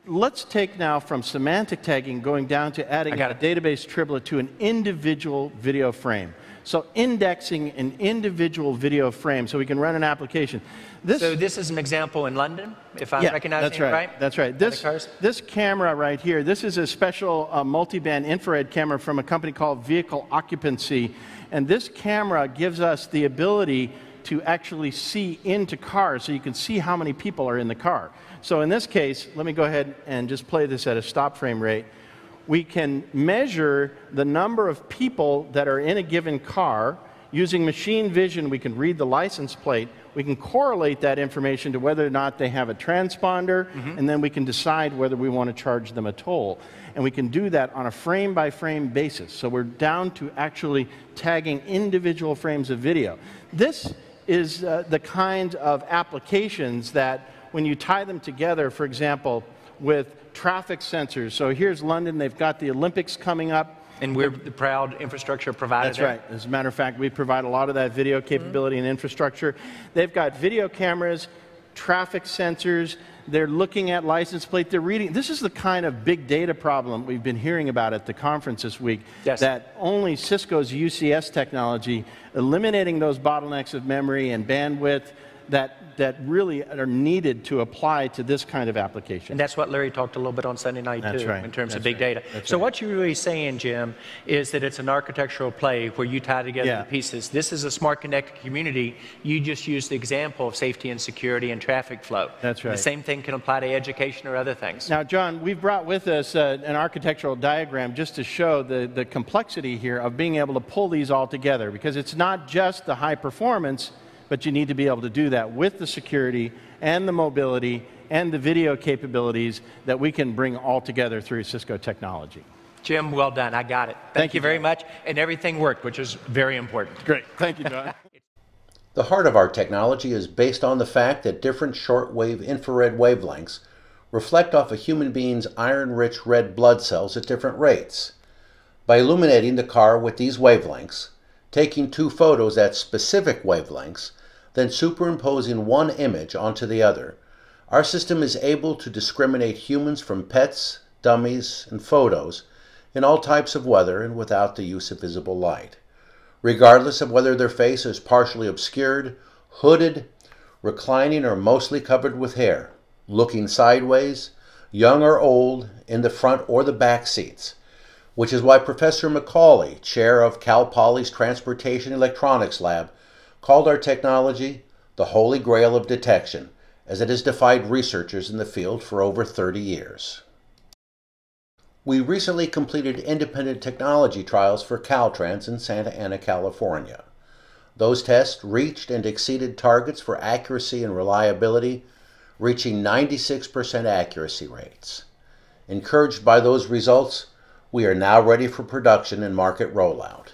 let's take now from semantic tagging going down to adding a database triplet to an individual video frame. So indexing an individual video frame so we can run an application. So this is an example in London, if I'm recognizing it right? That's right. This camera right here, this is a special multi-band infrared camera from a company called Vehicle Occupancy. And this camera gives us the ability to actually see into cars so you can see how many people are in the car. So in this case, let me go ahead and just play this at a stop frame rate. We can measure the number of people that are in a given car. Using machine vision, we can read the license plate. We can correlate that information to whether or not they have a transponder, and then we can decide whether we want to charge them a toll. And we can do that on a frame-by-frame basis. So we're down to actually tagging individual frames of video. This is the kind of applications that when you tie them together, for example, with traffic sensors. So here's London. They've got the Olympics coming up. And we're the proud infrastructure provider. That's right. As a matter of fact, we provide a lot of that video capability and infrastructure. They've got video cameras, traffic sensors. They're looking at license plate. They're reading. This is the kind of big data problem we've been hearing about at the conference this week, that only Cisco's UCS technology, eliminating those bottlenecks of memory and bandwidth, that really are needed to apply to this kind of application. And that's what Larry talked a little bit on Sunday night too, in terms of big data. So what you're really saying, Jim, is that it's an architectural play where you tie together the pieces. This is a smart connected community. You just use the example of safety and security and traffic flow. That's right. The same thing can apply to education or other things. Now, John, we've brought with us an architectural diagram just to show the complexity here of being able to pull these all together, because it's not just the high performance, but you need to be able to do that with the security and the mobility and the video capabilities that we can bring all together through Cisco technology. Jim, well done. I got it. Thank you very much. And everything worked, which is very important. Great. Thank you, John. The heart of our technology is based on the fact that different shortwave infrared wavelengths reflect off a human being's iron-rich red blood cells at different rates. By illuminating the car with these wavelengths, taking two photos at specific wavelengths, then superimposing one image onto the other, our system is able to discriminate humans from pets, dummies, and photos in all types of weather and without the use of visible light, regardless of whether their face is partially obscured, hooded, reclining, or mostly covered with hair, looking sideways, young or old, in the front or the back seats, which is why Professor Macaulay, chair of Cal Poly's Transportation Electronics Lab, called our technology the Holy Grail of detection, as it has defied researchers in the field for over 30 years. We recently completed independent technology trials for Caltrans in Santa Ana, California. Those tests reached and exceeded targets for accuracy and reliability, reaching 96% accuracy rates. Encouraged by those results, we are now ready for production and market rollout.